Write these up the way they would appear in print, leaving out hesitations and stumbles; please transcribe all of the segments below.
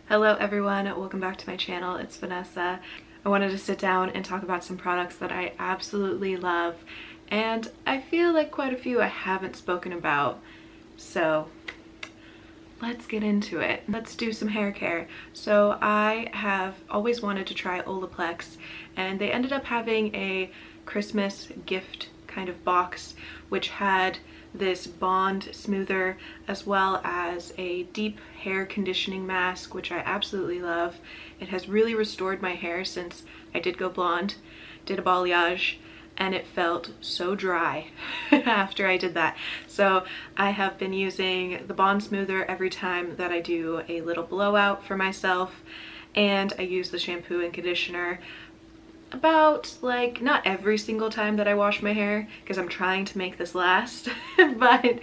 Hello everyone, welcome back to my channel. It's Vanessa. I wanted to sit down and talk about some products that I absolutely love, and I feel like quite a few I haven't spoken about. So let's get into it. Let's do some hair care. So I have always wanted to try Olaplex, and they ended up having a Christmas gift kind of box which had this bond smoother as well as a deep hair conditioning mask, which I absolutely love. It has really restored my hair since I did go blonde, did a balayage, and it felt so dry after I did that. So I have been using the bond smoother every time that I do a little blowout for myself, and I use the shampoo and conditioner about, like, not every single time that I wash my hair because I'm trying to make this last. But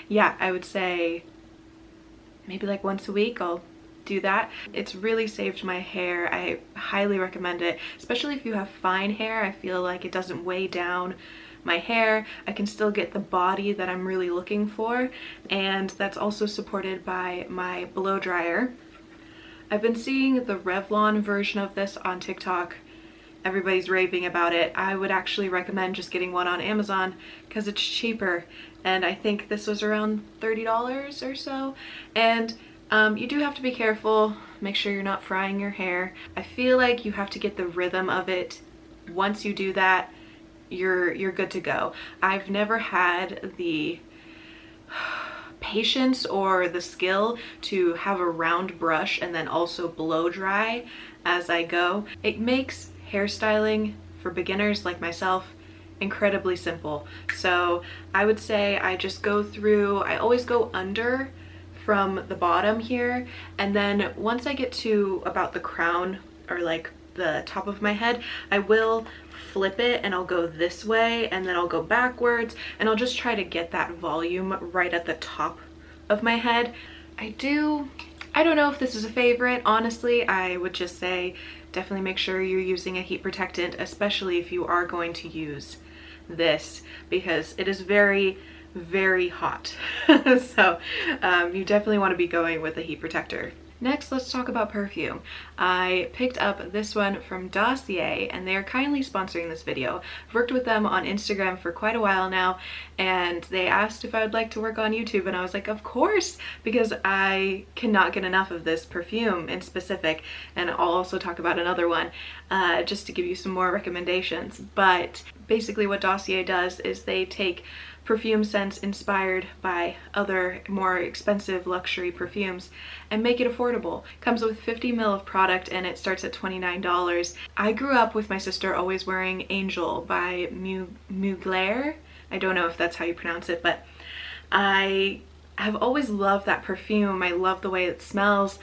yeah, I would say maybe like once a week I'll do that. It's really saved my hair. I highly recommend it, especially if you have fine hair. I feel like it doesn't weigh down my hair. I can still get the body that I'm really looking for, and that's also supported by my blow dryer. I've been seeing the Revlon version of this on TikTok. Everybody's raving about it. I would actually recommend just getting one on Amazon because it's cheaper, and I think this was around $30 or so. And you do have to be careful, make sure you're not frying your hair. I feel like you have to get the rhythm of it. Once you do that, you're good to go. I've never had the patience or the skill to have a round brush and then also blow dry as I go. It makes hairstyling for beginners like myself incredibly simple. So I would say I just go through, I always go under from the bottom here, and then once I get to about the crown or like the top of my head, I will flip it and I'll go this way and then I'll go backwards, and I'll just try to get that volume right at the top of my head. I don't know if this is a favorite. Honestly, I would just say definitely make sure you're using a heat protectant, especially if you are going to use this, because it is very hot. So you definitely want to be going with a heat protector. Next, let's talk about perfume. I picked up this one from Dossier, and they are kindly sponsoring this video. I've worked with them on Instagram for quite a while now, and they asked if I would like to work on YouTube, and I was like, of course, because I cannot get enough of this perfume in specific, and I'll also talk about another one just to give you some more recommendations. But basically what Dossier does is they take perfume scents inspired by other more expensive luxury perfumes and make it affordable. Comes with 50 ml of product and it starts at $29. I grew up with my sister always wearing Angel by Mugler. I don't know if that's how you pronounce it, but I have always loved that perfume. I love the way it smells.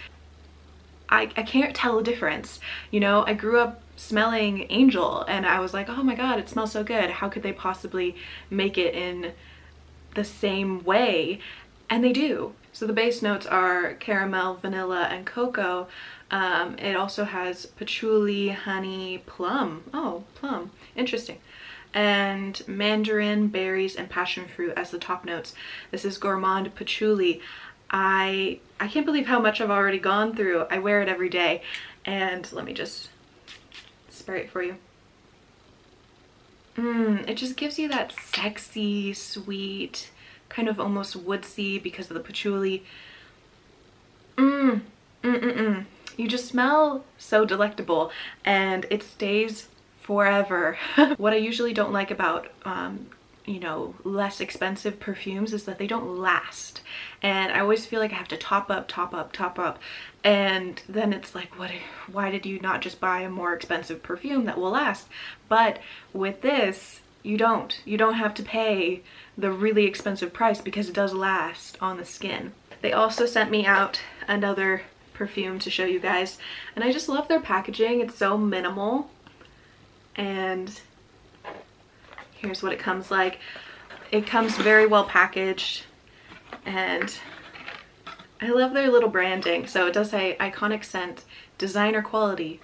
I can't tell a difference. You know, I grew up smelling Angel and I was like, oh my god, it smells so good. How could they possibly make it in the same way? And they do. So the base notes are caramel, vanilla, and cocoa. It also has patchouli, honey, plum. Oh, plum. Interesting. And mandarin, berries, and passion fruit as the top notes. This is gourmand patchouli. I can't believe how much I've already gone through. I wear it every day, and let me just spray it for you. It just gives you that sexy, sweet, kind of almost woodsy because of the patchouli. You just smell so delectable, and it stays forever. What I usually don't like about you know, less expensive perfumes is that they don't last, and I always feel like I have to top up, and then it's like, why did you not just buy a more expensive perfume that will last? But with this, you don't have to pay the really expensive price because it does last on the skin. They also sent me out another perfume to show you guys, and I just love their packaging. It's so minimal, and here's what it comes like. It comes very well packaged, and I love their little branding. So it does say iconic scent, designer quality,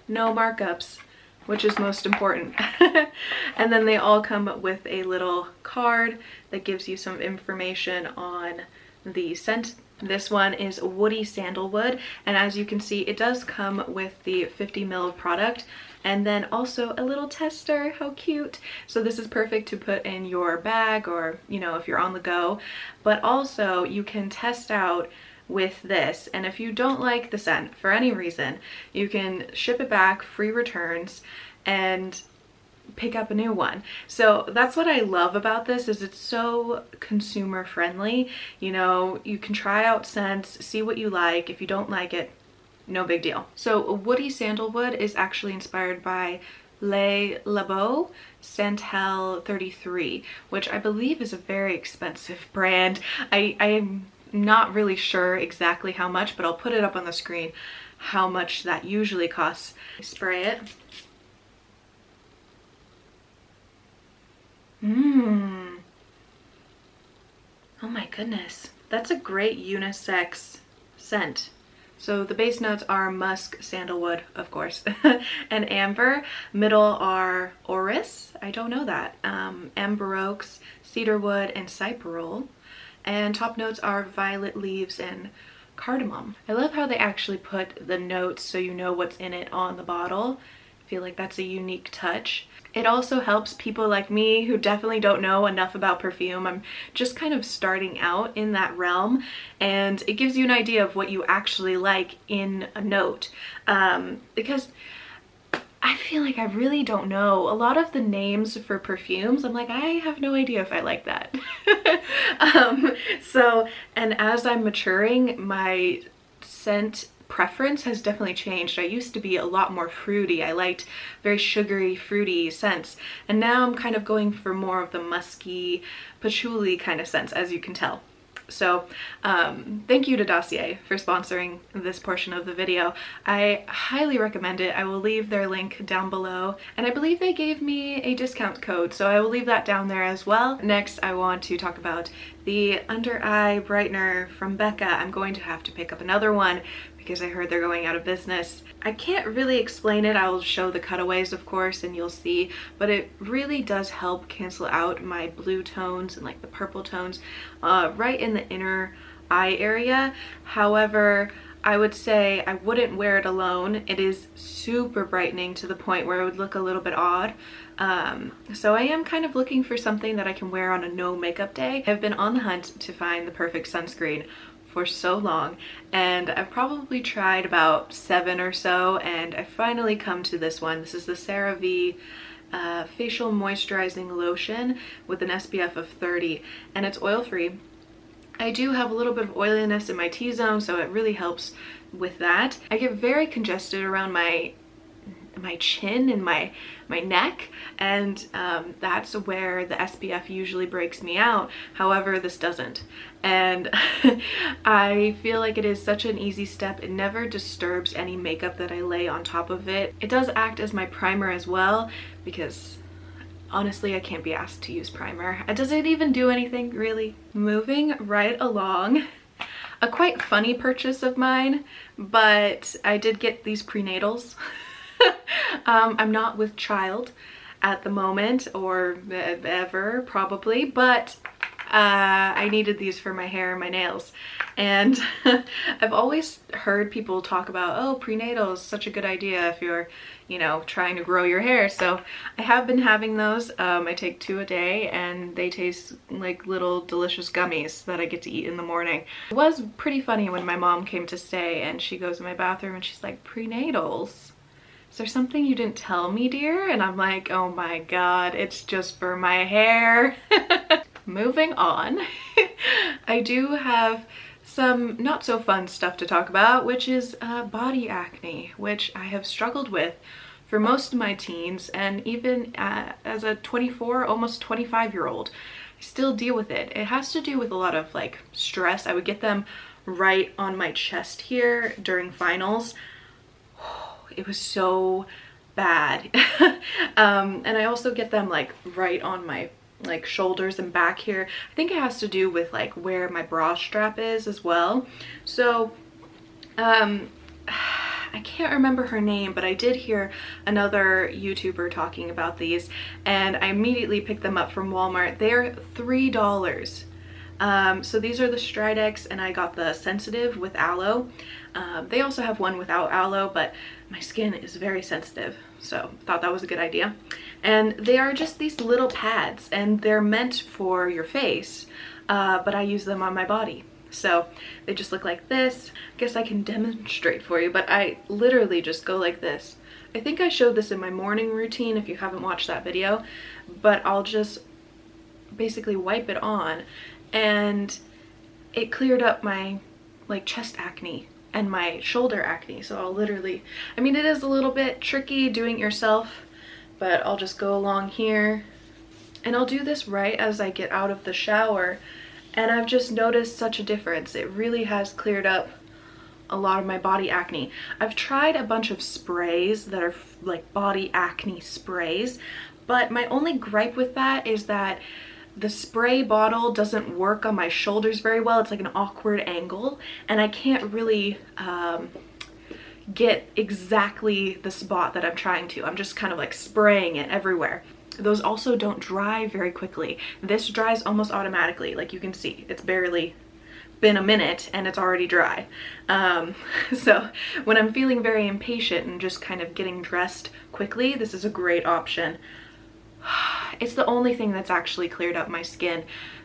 no markups, which is most important. And then they all come with a little card that gives you some information on the scent This one is Woody Sandalwood, and as you can see, it does come with the 50 ml of product and then also a little tester. How cute. So this is perfect to put in your bag, or you know, if you're on the go, but also you can test out with this, and if you don't like the scent for any reason, you can ship it back, free returns, and pick up a new one. So that's what I love about this, is it's so consumer friendly. You know, you can try out scents, see what you like. If you don't like it, no big deal. So Woody Sandalwood is actually inspired by Le Labo Santal 33, which I believe is a very expensive brand. I'm not really sure exactly how much, but I'll put it up on the screen how much that usually costs. Spray it. Oh my goodness, that's a great unisex scent. So the base notes are musk, sandalwood, of course, and amber. Middle are orris, I don't know that, amber oaks, cedarwood, and cyperol. And top notes are violet leaves and cardamom. I love how they actually put the notes so you know what's in it on the bottle. I feel like that's a unique touch. It also helps people like me who definitely don't know enough about perfume. I'm just kind of starting out in that realm, and it gives you an idea of what you actually like in a note, because I feel like I really don't know a lot of the names for perfumes. I'm like, I have no idea if I like that. So, and as I'm maturing, my scent preference has definitely changed. I used to be a lot more fruity. I liked very sugary, fruity scents, and now I'm kind of going for more of the musky, patchouli kind of scents, as you can tell. So thank you to Dossier for sponsoring this portion of the video. I highly recommend it. I will leave their link down below, and I believe they gave me a discount code, so I will leave that down there as well. Next, I want to talk about the under eye brightener from Becca. I'm going to have to pick up another one because I heard they're going out of business. I can't really explain it. I'll show the cutaways, of course, and you'll see, but it really does help cancel out my blue tones and like the purple tones right in the inner eye area. However, I would say I wouldn't wear it alone. It is super brightening to the point where it would look a little bit odd. So I am kind of looking for something that I can wear on a no makeup day. I've been on the hunt to find the perfect sunscreen for so long, and I've probably tried about 7 or so, and I finally come to this one. This is the CeraVe facial moisturizing lotion with an SPF of 30, and it's oil-free. I do have a little bit of oiliness in my T-zone, so it really helps with that. I get very congested around my chin and my neck, and that's where the SPF usually breaks me out. However, this doesn't, and I feel like it is such an easy step. It never disturbs any makeup that I lay on top of it. It does act as my primer as well, because honestly, I can't be asked to use primer. Does it even do anything, really? Moving right along, a quite funny purchase of mine, but I did get these prenatals. I'm not with child at the moment, or ever probably, but I needed these for my hair and my nails, and I've always heard people talk about, oh, prenatal is such a good idea if you're, you know, trying to grow your hair. So I have been having those. I take 2 a day, and they taste like little delicious gummies that I get to eat in the morning. It was pretty funny when my mom came to stay, and she goes in my bathroom and she's like, prenatals? Is there something you didn't tell me, dear? And I'm like, oh my god, it's just for my hair. Moving on. I do have some not so fun stuff to talk about, which is body acne, which I have struggled with for most of my teens, and even as a 24, almost 25-year-old, I still deal with it. It has to do with a lot of like stress. I would get them right on my chest here during finals. It was so bad. And I also get them like right on my like shoulders and back here. I think it has to do with like where my bra strap is as well. So I can't remember her name, but I did hear another YouTuber talking about these, and I immediately picked them up from Walmart. They're $3. So these are the Stridex, and I got the sensitive with aloe. They also have one without aloe, but my skin is very sensitive, so thought that was a good idea. And they are just these little pads, and they're meant for your face, but I use them on my body. So they just look like this. I guess I can demonstrate for you, but I literally just go like this. I think I showed this in my morning routine if you haven't watched that video, but I'll just basically wipe it on, and it cleared up my like chest acne and my shoulder acne. So I'll literally, I mean, it is a little bit tricky doing it yourself, but I'll just go along here, and I'll do this right as I get out of the shower. And I've just noticed such a difference. It really has cleared up a lot of my body acne. I've tried a bunch of sprays that are like body acne sprays, but my only gripe with that is that the spray bottle doesn't work on my shoulders very well. It's like an awkward angle, and I can't really get exactly the spot that I'm trying to. I'm just kind of like spraying it everywhere. Those also don't dry very quickly. This dries almost automatically. Like you can see, it's barely been a minute and it's already dry. So when I'm feeling very impatient and just kind of getting dressed quickly, this is a great option. It's the only thing that's actually cleared up my skin.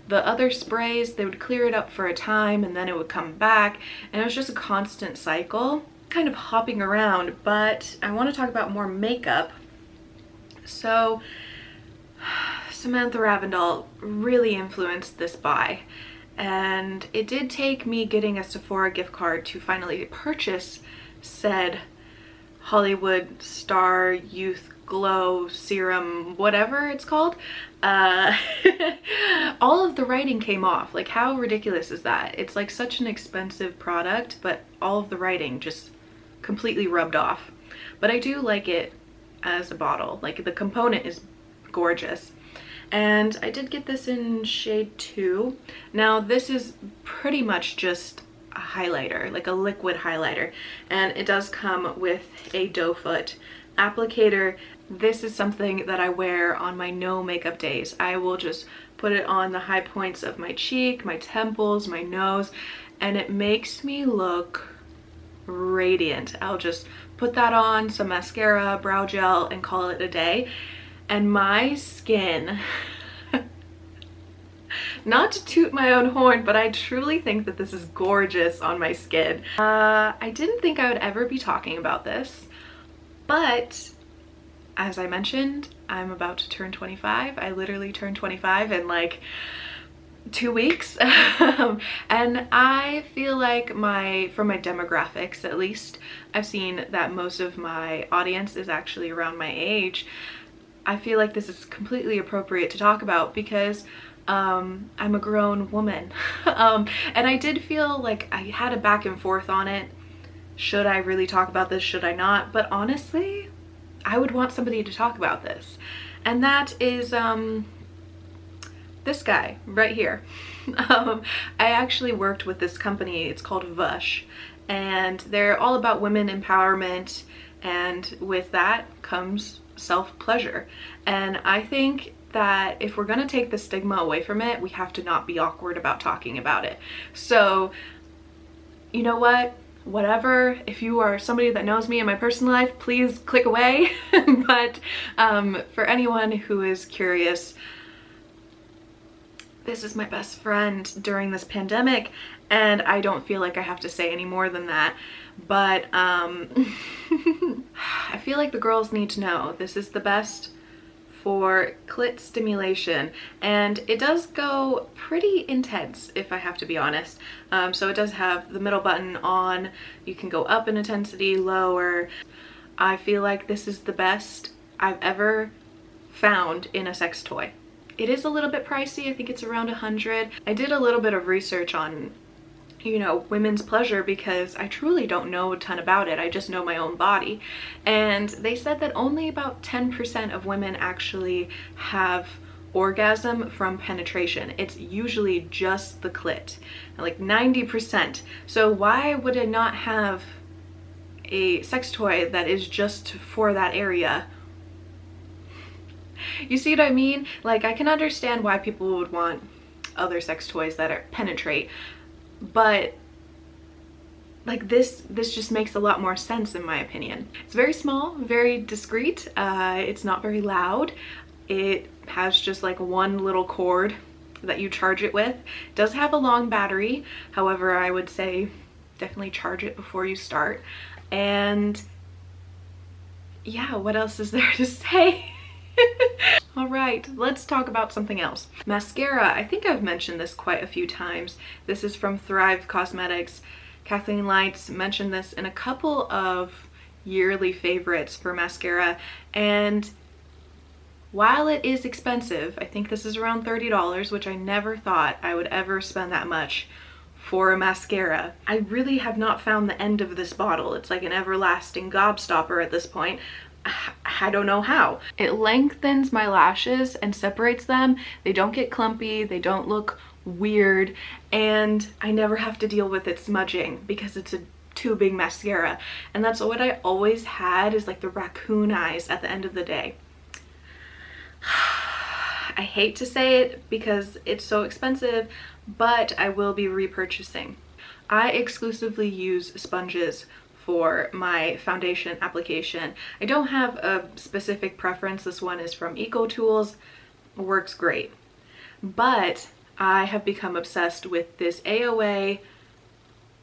The other sprays, they would clear it up for a time and then it would come back, and it was just a constant cycle, kind of hopping around. But I want to talk about more makeup. So Samantha Ravindal really influenced this buy, and it did take me getting a Sephora gift card to finally purchase said Hollywood Star Youth Glow Serum, whatever it's called. All of the writing came off. Like, how ridiculous is that? It's like such an expensive product, but all of the writing just completely rubbed off. But I do like it as a bottle. Like, the component is gorgeous. And I did get this in shade 2. Now this is pretty much just a highlighter, like a liquid highlighter, and it does come with a doe foot applicator. This is something that I wear on my no makeup days. I will just put it on the high points of my cheek, my temples, my nose, and it makes me look radiant. I'll just put that on, some mascara, brow gel, and call it a day. And my skin, not to toot my own horn, but I truly think that this is gorgeous on my skin. I didn't think I would ever be talking about this, but as I mentioned, I'm about to turn 25. I literally turned 25 in like 2 weeks. And I feel like from my demographics at least, I've seen that most of my audience is actually around my age. I feel like this is completely appropriate to talk about because I'm a grown woman. And I did feel like I had a back and forth on it. Should I really talk about this? Should I not? But honestly, I would want somebody to talk about this. And that is this guy right here. I actually worked with this company. It's called Vush, and they're all about women empowerment, and with that comes self-pleasure. And I think that if we're gonna take the stigma away from it, we have to not be awkward about talking about it. So you know what, whatever, if you are somebody that knows me in my personal life, please click away. But for anyone who is curious, this is my best friend during this pandemic, and I don't feel like I have to say any more than that. But I feel like the girls need to know this is the best for clit stimulation, and it does go pretty intense if I have to be honest. So it does have the middle button on. You can go up in intensity, lower. I feel like this is the best I've ever found in a sex toy. It is a little bit pricey. I think it's around $100. I did a little bit of research on, you know, women's pleasure because I truly don't know a ton about it. I just know my own body. And they said that only about 10% of women actually have orgasm from penetration. It's usually just the clit, like 90%. So why would I not have a sex toy that is just for that area? You see what I mean? Like, I can understand why people would want other sex toys that are penetrate, but like this just makes a lot more sense in my opinion. It's very small, very discreet, it's not very loud. It has just like one little cord that you charge it with. It does have a long battery, however I would say definitely charge it before you start. And yeah, what else is there to say? All right, let's talk about something else. Mascara, I think I've mentioned this quite a few times. This is from Thrive Cosmetics. Kathleen Lights mentioned this in a couple of yearly favorites for mascara, and while it is expensive, I think this is around $30, which I never thought I would ever spend that much for a mascara. I really have not found the end of this bottle. It's like an everlasting gobstopper at this point. I don't know how. It lengthens my lashes and separates them. They don't get clumpy, they don't look weird, and I never have to deal with it smudging because it's a tubing mascara. And that's what I always had, is like the raccoon eyes at the end of the day. I hate to say it because it's so expensive, but I will be repurchasing. I exclusively use sponges for my foundation application. I don't have a specific preference. This one is from Eco Tools, works great. But I have become obsessed with this AOA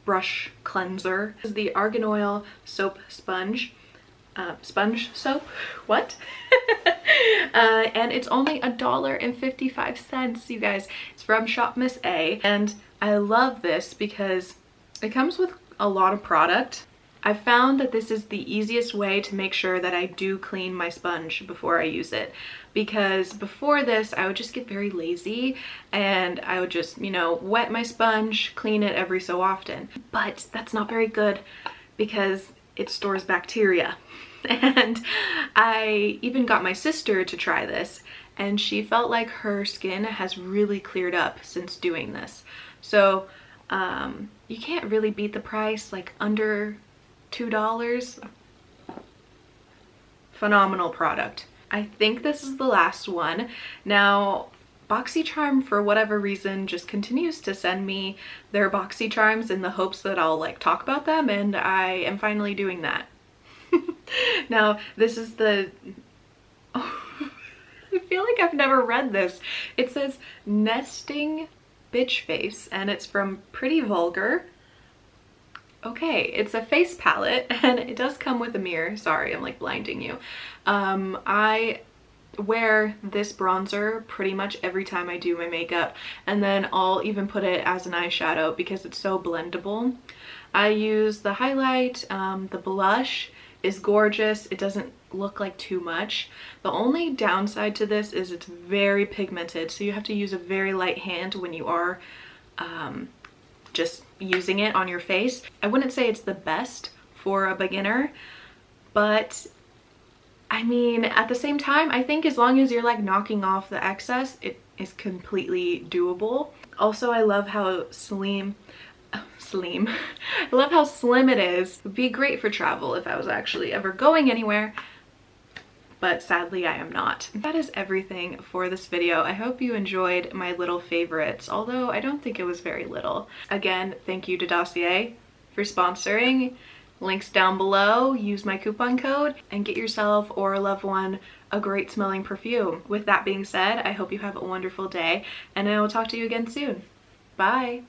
brush cleanser. This is the Argan Oil Soap Sponge. Sponge soap? What? And it's only $1.55, you guys. It's from Shop Miss A, and I love this because it comes with a lot of product. I found that this is the easiest way to make sure that I do clean my sponge before I use it, because before this I would just get very lazy and I would just, you know, wet my sponge, clean it every so often. But that's not very good because it stores bacteria. And I even got my sister to try this, and she felt like her skin has really cleared up since doing this. So you can't really beat the price, like under $2. Phenomenal product. I think this is the last one. Now, BoxyCharm, for whatever reason, just continues to send me their BoxyCharms in the hopes that I'll like talk about them, and I am finally doing that. Now, this is the... Oh, I feel like I've never read this. It says Nesting Bitch Face, and it's from Pretty Vulgar. Okay, it's a face palette, and it does come with a mirror. Sorry, I'm like blinding you. I wear this bronzer pretty much every time I do my makeup, and then I'll even put it as an eyeshadow because it's so blendable. I use the highlight. The blush is gorgeous. It doesn't look like too much. The only downside to this is it's very pigmented, so you have to use a very light hand when you are just using it on your face. I wouldn't say it's the best for a beginner, but I mean, at the same time, I think as long as you're like knocking off the excess, it is completely doable. Also, I love how I love how slim it is. It would be great for travel if I was actually ever going anywhere, but sadly I am not. That is everything for this video. I hope you enjoyed my little favorites, although I don't think it was very little. Again, thank you to Dossier for sponsoring. Links down below. Use my coupon code and get yourself or a loved one a great smelling perfume. With that being said, I hope you have a wonderful day, and I will talk to you again soon. Bye!